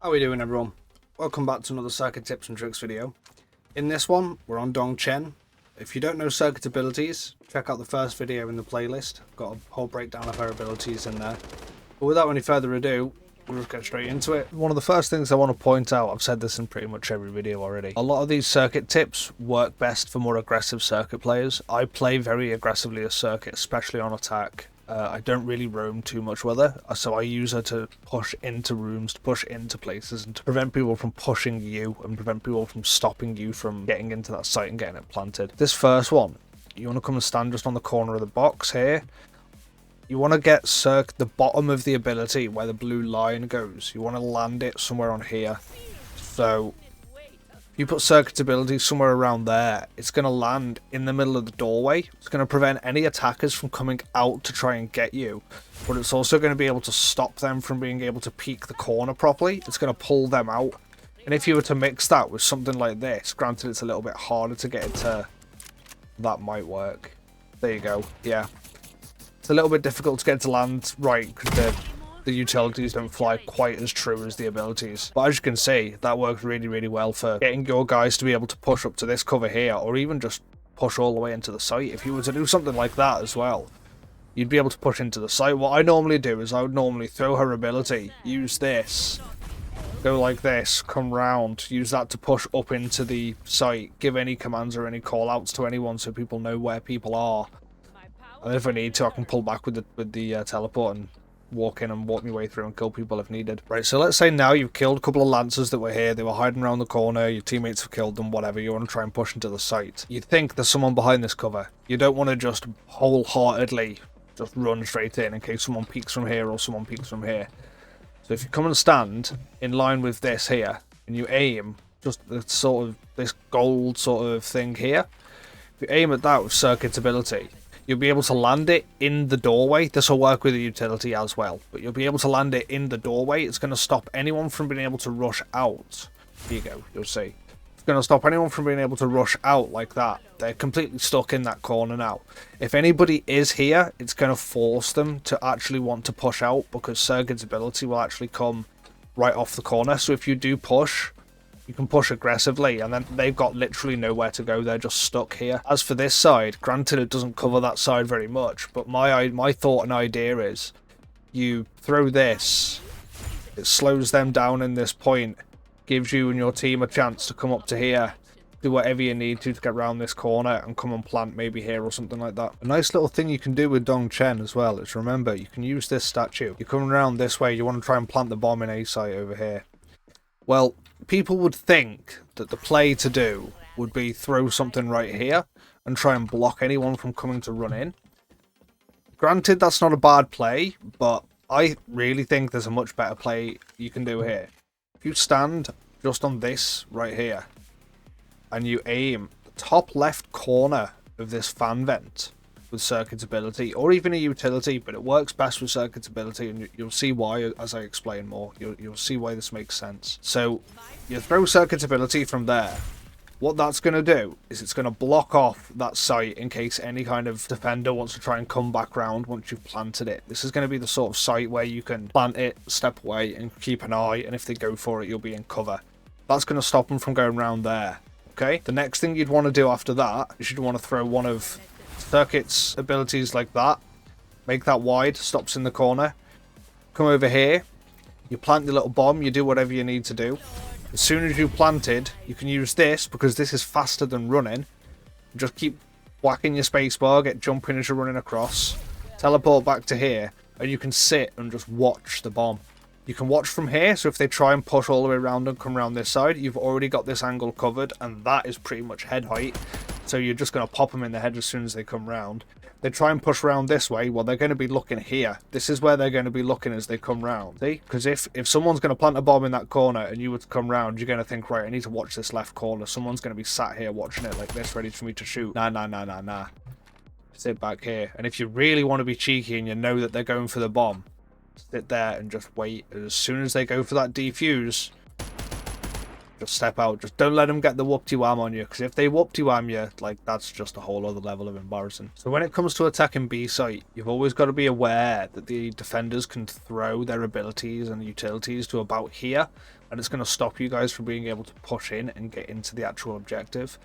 How are we doing, everyone? Welcome back to another Serket tips and tricks video. In this one, we're on Dongtain. If you don't know Serket abilities, check out the first video in the playlist. I've got a whole breakdown of her abilities in there. But without any further ado, we'll just get straight into it. One of the first things I want to point out, I've said this in pretty much every video already. A lot of these Serket tips work best for more aggressive Serket players. I play very aggressively as Serket, especially on attack. I don't really roam too much with her, so I use her to push into rooms, to push into places, and to prevent people from pushing you, and prevent people from stopping you from getting into that site and getting it planted. This first one, you want to come and stand just on the corner of the box here. You want to get the bottom of the ability where the blue line goes. You want to land it somewhere on here. So you put Serket's ability somewhere around there, it's going to land in the middle of the doorway. It's going to prevent any attackers from coming out to try and get you, but it's also going to be able to stop them from being able to peek the corner properly. It's going to pull them out. And if you were to mix that with something like this, granted it's a little bit harder to get into, that might work. There you go, yeah. It's a little bit difficult to get to land right because the utilities don't fly quite as true as the abilities. But as you can see, that works really well for getting your guys to be able to push up to this cover here, or even just push all the way into the site. If you were to do something like that as well, you'd be able to push into the site. What I normally do is I would normally throw her ability, use this, go like this, come round, use that to push up into the site, give any commands or any call outs to anyone so people know where people are. And if I need to, I can pull back with the teleport and walk in and walk my way through and kill people if needed. Right, so let's say now you've killed a couple of lancers that were here, they were hiding around the corner, your teammates have killed them, whatever, you want to try and push into the site. You'd think there's someone behind this cover. You don't want to just wholeheartedly just run straight in case someone peeks from here or someone peeks from here. So if you come and stand in line with this here, and you aim just this gold sort of thing here, if you aim at that with Serket's ability, you'll be able to land it in the doorway. This will work with the utility as well, but you'll be able to land it in the doorway. It's going to stop anyone from being able to rush out. Here you go, you'll see. It's going to stop anyone from being able to rush out like that. They're completely stuck in that corner now. If anybody is here, it's going to force them to actually want to push out because Serket's ability will actually come right off the corner. So if you do push, you can push aggressively, and then they've got literally nowhere to go. They're just stuck here. As for this side, granted it doesn't cover that side very much, but my thought and idea is you throw this, it slows them down in this point, gives you and your team a chance to come up to here, do whatever you need to get around this corner and come and plant maybe here or something like that. A nice little thing you can do with Dongtain as well is, remember, you can use this statue. You're coming around this way, you want to try and plant the bomb in A site over here. Well, people would think that the play to do would be throw something right here and try and block anyone from coming to run in. Granted, that's not a bad play, but I really think there's a much better play you can do here. If you stand just on this right here and you aim the top left corner of this fan vent with Serket's ability, or even a utility, but it works best with Serket's ability, and you'll see why as I explain more. You'll see why this makes sense. So you throw Serket's ability from there. What that's going to do is it's going to block off that site in case any kind of defender wants to try and come back round once you've planted it. This is going to be the sort of site where you can plant it, step away, and keep an eye, and if they go for it, you'll be in cover. That's going to stop them from going round there. Okay? The next thing you'd want to do after that is you'd want to throw one of Serket's abilities like that, make that wide, stops in the corner, come over here, you plant the little bomb, you do whatever you need to do. As soon as you've planted, you can use this because this is faster than running. Just keep whacking your spacebar, get jumping as you're running across, teleport back to here, and you can sit and just watch the bomb. You can watch from here, so if they try and push all the way around and come around this side, you've already got this angle covered, and that is pretty much head height. So you're just going to pop them in the head as soon as they come round. They try and push around this way, well, they're going to be looking here. This is where they're going to be looking as they come round. See? Because if someone's going to plant a bomb in that corner and you were to come round, you're going to think, right, I need to watch this left corner. Someone's going to be sat here watching it like this, ready for me to shoot. Nah. Sit back here. And if you really want to be cheeky and you know that they're going for the bomb, sit there and just wait. As soon as they go for that defuse, just step out. Just don't let them get the whoop-de-wham on you, because if they whoop-de-wham you, like, that's just a whole other level of embarrassing. So when it comes to attacking B site, you've always got to be aware that the defenders can throw their abilities and utilities to about here, and it's going to stop you guys from being able to push in and get into the actual objective.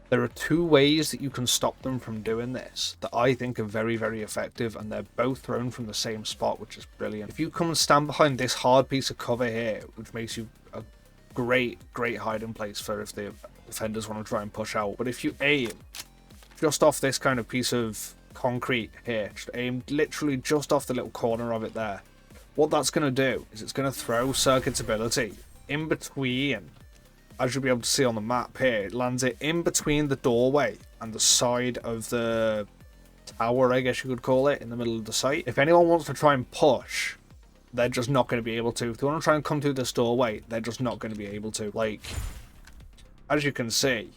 There are two ways that you can stop them from doing this that I think are very, very effective, and they're both thrown from the same spot, which is brilliant. If you come and stand behind this hard piece of cover here, which makes you a great hiding place for if the defenders want to try and push out. But if you aim just off this kind of piece of concrete here, just aim literally just off the little corner of it there, what that's going to do is it's going to throw Serket's ability in between. As you'll be able to see on the map here, it lands it in between the doorway and the side of the tower, I guess you could call it, in the middle of the site. If anyone wants to try and push, they're just not going to be able to. If they want to try and come through this doorway, they're just not going to be able to. Like, as you can see,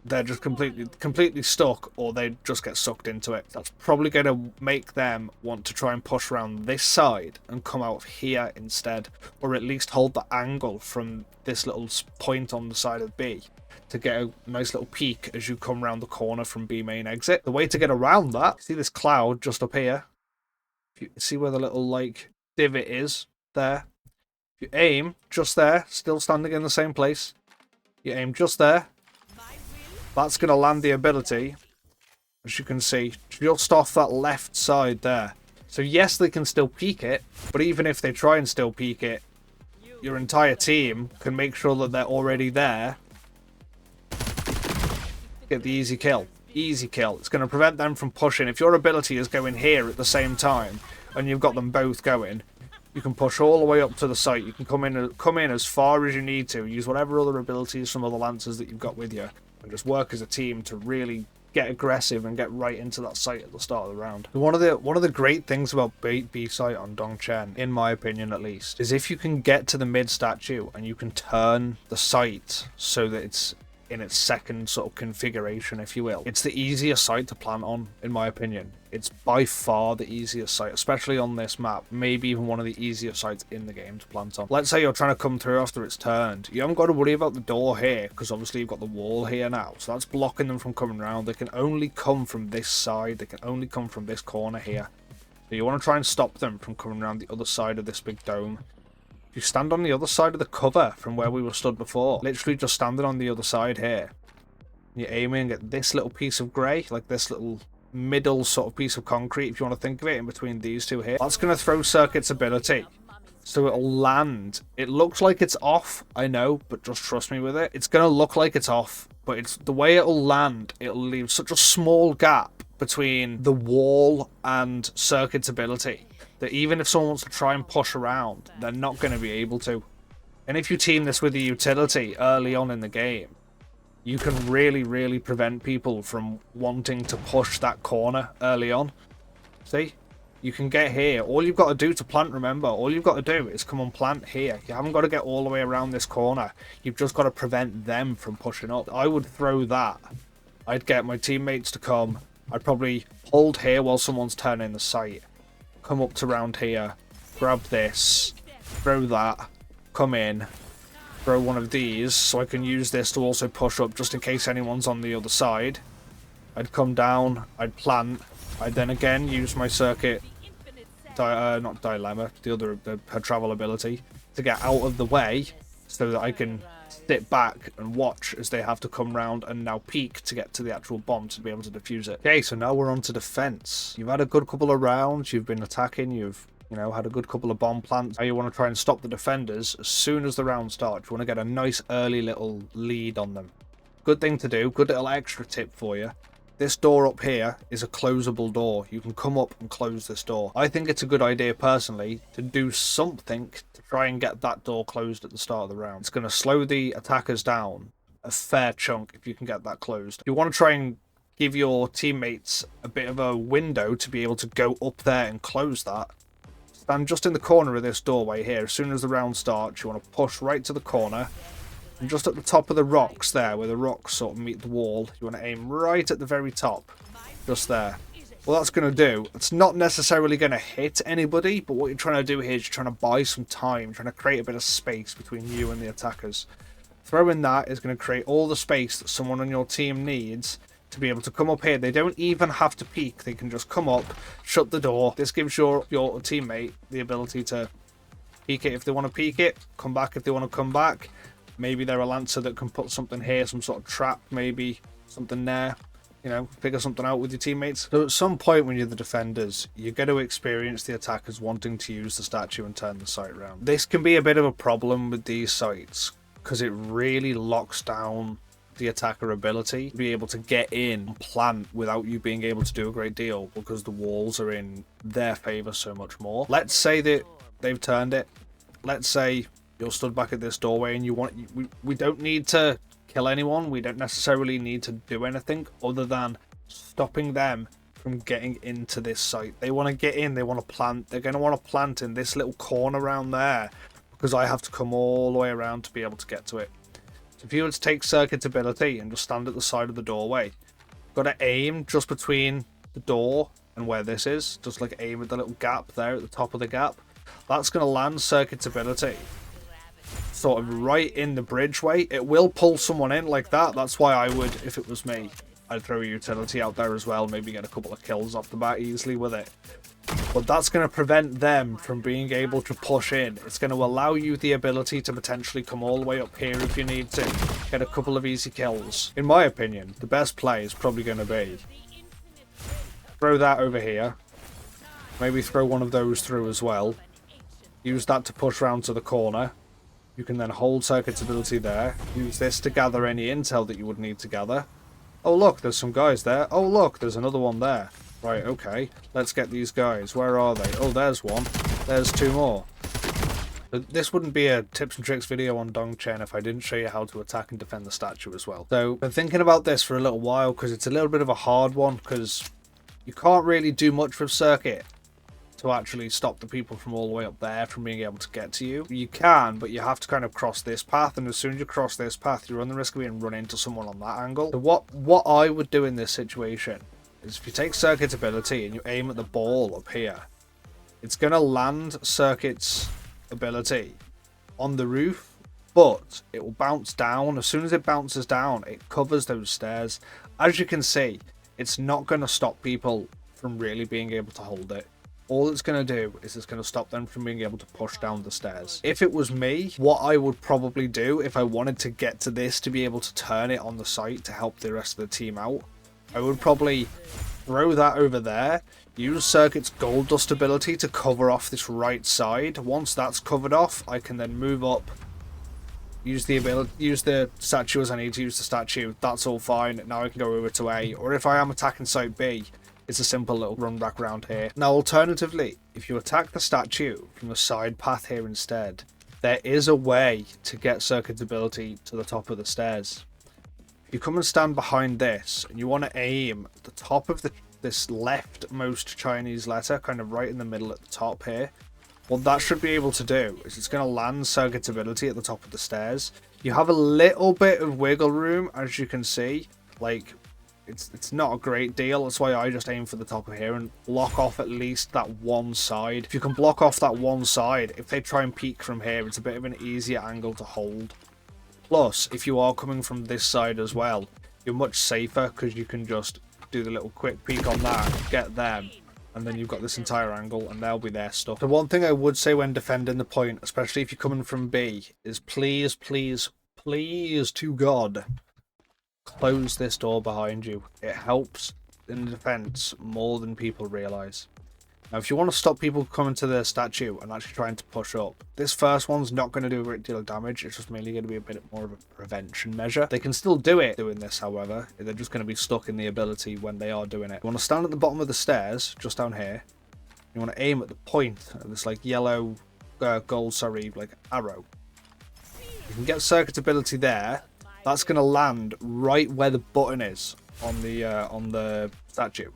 they're just completely stuck, or they just get sucked into it. That's probably going to make them want to try and push around this side and come out of here instead, or at least hold the angle from this little point on the side of B to get a nice little peek as you come around the corner from B main exit. The way to get around that, see this cloud just up here? If you see where the little like divot is there, if you aim just there, still standing in the same place, you aim just there, that's going to land the ability, as you can see, just off that left side there. So yes, they can still peek it, but even if they try and still peek it, your entire team can make sure that they're already there. Get the easy kill. Easy kill. It's going to prevent them from pushing. If your ability is going here at the same time, and you've got them both going, you can push all the way up to the site. You can come in as far as you need to. Use whatever other abilities from other lancers that you've got with you, and just work as a team to really get aggressive and get right into that site at the start of the round. One of the great things about B site on Dongtain, in my opinion at least, is if you can get to the mid statue and you can turn the site so that it's in its second sort of configuration, if you will. It's the easiest site to plant on, in my opinion. It's by far the easiest site, especially on this map. Maybe even one of the easiest sites in the game to plant on. Let's say you're trying to come through after it's turned. You haven't got to worry about the door here, because obviously you've got the wall here now. So that's blocking them from coming around. They can only come from this side. They can only come from this corner here. So you want to try and stop them from coming around the other side of this big dome. If you stand on the other side of the cover from where we were stood before, literally just standing on the other side here, you're aiming at this little piece of grey, like this little middle sort of piece of concrete, if you want to think of it, in between these two here. That's going to throw Serket's ability. So it'll land. It looks like it's off, I know, but just trust me with it. It's going to look like it's off, but it's the way it'll land, it'll leave such a small gap between the wall and Serket's ability that even if someone wants to try and push around, they're not going to be able to. And if you team this with a utility early on in the game, you can really prevent people from wanting to push that corner early on. See? You can get here. All you've got to do to plant, remember, all you've got to do is come and plant here. You haven't got to get all the way around this corner. You've just got to prevent them from pushing up. I would throw that. I'd get my teammates to come. I'd probably hold here while someone's turning the site. Come up to round here. Grab this. Throw that. Come in. Throw one of these so I can use this to also push up just in case anyone's on the other side. I'd come down. I'd plant. I'd then again use my Serket, not dilemma, her travel ability, to get out of the way so that I can sit back and watch as they have to come round and now peek to get to the actual bomb to be able to defuse it. Okay, so now we're on to defense. You've had a good couple of rounds, you've been attacking, you've had a good couple of bomb plants. Now you want to try and stop the defenders as soon as the round starts. You want to get a nice early little lead on them. Good thing to do, good little extra tip for you. This door up here is a closable door. You can come up and close this door. I think it's a good idea, personally, to do something to try and get that door closed at the start of the round. It's going to slow the attackers down a fair chunk if you can get that closed. You want to try and give your teammates a bit of a window to be able to go up there and close that. Stand just in the corner of this doorway here. As soon as the round starts, you want to push right to the corner. And just at the top of the rocks there, where the rocks sort of meet the wall, you want to aim right at the very top. Just there. What that's going to do, it's not necessarily going to hit anybody, but what you're trying to do here is you're trying to buy some time, trying to create a bit of space between you and the attackers. Throwing that is going to create all the space that someone on your team needs to be able to come up here. They don't even have to peek. They can just come up, shut the door. This gives your teammate the ability to Peek it if they want to peek it. Come back if they want to come back. Maybe they're a lancer that can put something here, some sort of trap, maybe something there. You know, figure something out with your teammates. So at some point when you're the defenders, you get to experience the attackers wanting to use the statue and turn the site around. This can be a bit of a problem with these sites because it really locks down the attacker ability to be able to get in and plant without you being able to do a great deal because the walls are in their favor so much more. Let's say that they've turned it. Let's say you're stood back at this doorway and you want... We don't need to kill anyone. We don't necessarily need to do anything other than stopping them from getting into this site. They want to get in, they want to plant. They're going to want to plant in this little corner around there because I have to come all the way around to be able to get to it. So if you were to take Serket's ability and just stand at the side of the doorway, got to aim just between the door and where this is, just like aim at the little gap there at the top of the gap. That's going to land Serket's ability sort of right in the bridgeway. It will pull someone in like that. That's why I would, if it was me, I'd throw a utility out there as well, maybe get a couple of kills off the bat easily with it. But that's going to prevent them from being able to push in. It's going to allow you the ability to potentially come all the way up here if you need to, get a couple of easy kills. In my opinion, the best play is probably going to be throw that over here, maybe throw one of those through as well, use that to push round to the corner. You can then hold Serket's ability there. Use this to gather any intel that you would need to gather. Oh look, there's some guys there. Oh look, there's another one there. Right, okay. Let's get these guys. Where are they? Oh, there's one. There's two more. But this wouldn't be a tips and tricks video on Dongtain if I didn't show you how to attack and defend the statue as well. So, I've been thinking about this for a little while because it's a little bit of a hard one because you can't really do much with Serket to actually stop the people from all the way up there from being able to get to you. You can, but you have to kind of cross this path, and as soon as you cross this path, you run the risk of being run into someone on that angle. So what I would do in this situation is if you take Serket's ability and you aim at the ball up here, it's going to land Serket's ability on the roof, but it will bounce down. As soon as it bounces down, it covers those stairs. As you can see, it's not going to stop people from really being able to hold it. All it's going to do is it's going to stop them from being able to push down the stairs. If it was me, what I would probably do if I wanted to get to this to be able to turn it on the site to help the rest of the team out, I would probably throw that over there, use Serket's gold dust ability to cover off this right side. Once that's covered off, I can then move up, use the statue as I need to use the statue. That's all fine. Now I can go over to A, or if I am attacking site B, it's a simple little run back around here. Now, alternatively, if you attack the statue from the side path here instead, there is a way to get Serket's ability to the top of the stairs. If you come and stand behind this, and you want to aim at the top of this leftmost Chinese letter, kind of right in the middle at the top here, what that should be able to do is it's going to land Serket's ability at the top of the stairs. You have a little bit of wiggle room, as you can see, like... It's not a great deal. That's why I just aim for the top of here and block off at least that one side. If you can block off that one side, if they try and peek from here, it's a bit of an easier angle to hold. Plus, if you are coming from this side as well, you're much safer because you can just do the little quick peek on that, get them, and then you've got this entire angle and they'll be there stuck. The one thing I would say when defending the point, especially if you're coming from B, is please, please, please to God, close this door behind you. It helps in the defense more than people realize. Now, if you want to stop people coming to the statue and actually trying to push up, this first one's not going to do a great deal of damage. It's just mainly going to be a bit more of a prevention measure. They can still do it doing this, however. They're just going to be stuck in the ability when they are doing it. You want to stand at the bottom of the stairs, just down here. You want to aim at the point of this like yellow, gold, sorry, like arrow. You can get Serket's ability there. That's going to land right where the button is on the statue.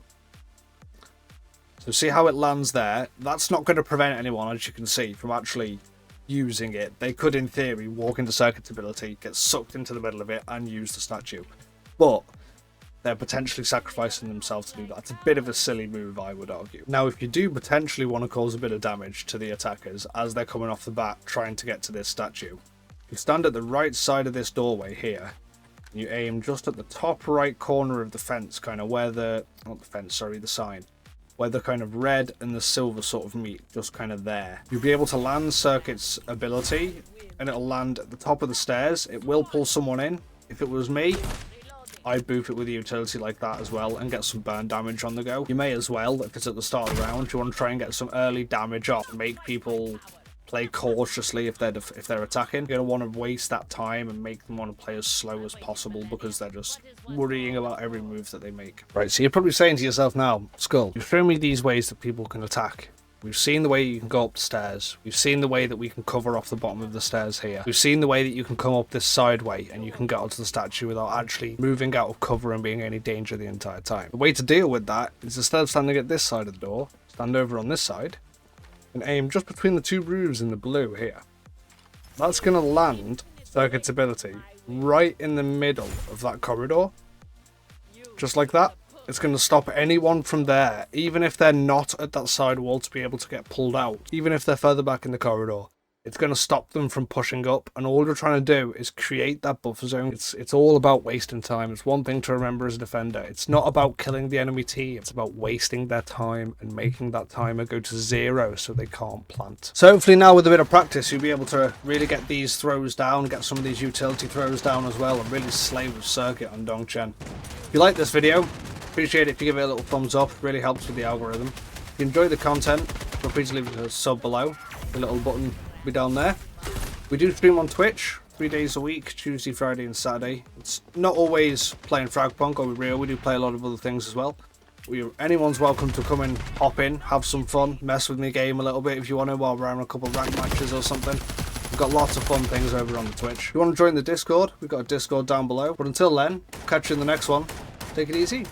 So see how it lands there? That's not going to prevent anyone, as you can see, from actually using it. They could, in theory, walk into Serket's ability, get sucked into the middle of it, and use the statue. But they're potentially sacrificing themselves to do that. It's a bit of a silly move, I would argue. Now, if you do potentially want to cause a bit of damage to the attackers as they're coming off the bat trying to get to this statue, you stand at the right side of this doorway here, and you aim just at the top right corner of the fence, kind of where the, not the fence, sorry, the sign. where the kind of red and the silver sort of meet, just kind of there. You'll be able to land Serket's ability, and it'll land at the top of the stairs. It will pull someone in. If it was me, I'd boof it with a utility like that as well and get some burn damage on the go. You may as well, if it's at the start of the round, you want to try and get some early damage off, make people play cautiously if they're attacking. You're going to want to waste that time and make them want to play as slow as possible because they're just worrying about every move that they make. Right, so you're probably saying to yourself now, Skull, you've shown me these ways that people can attack. We've seen the way you can go up the stairs. We've seen the way that we can cover off the bottom of the stairs here. We've seen the way that you can come up this side way and you can get onto the statue without actually moving out of cover and being in any danger the entire time. The way to deal with that is instead of standing at this side of the door, stand over on this side and aim just between the two roofs in the blue here. That's going to land Serket's ability right in the middle of that corridor. Just like that. It's going to stop anyone from there, even if they're not at that side wall, to be able to get pulled out. Even if they're further back in the corridor, it's going to stop them from pushing up. And all you're trying to do is create that buffer zone. It's all about wasting time. It's one thing to remember as a defender. It's not about killing the enemy team. It's about wasting their time and making that timer go to 0 so they can't plant. So hopefully now with a bit of practice, you'll be able to really get these throws down, get some of these utility throws down as well, and really slay with Serket on Dongtain. If you like this video, appreciate it if you give it a little thumbs up. It really helps with the algorithm. If you enjoy the content, feel free to leave a sub below. The little button will be down there. We do stream on Twitch 3 days a week, Tuesday, Friday and Saturday. It's not always playing fragpunk or real. We do play a lot of other things as well. Anyone's welcome to come and hop in, have some fun, mess with me game a little bit if you want to while we're having a couple of rank matches or something. We've got lots of fun things over on the Twitch. If you want to join the Discord, we've got a Discord down below. But until then, catch you in the next one. Take it easy.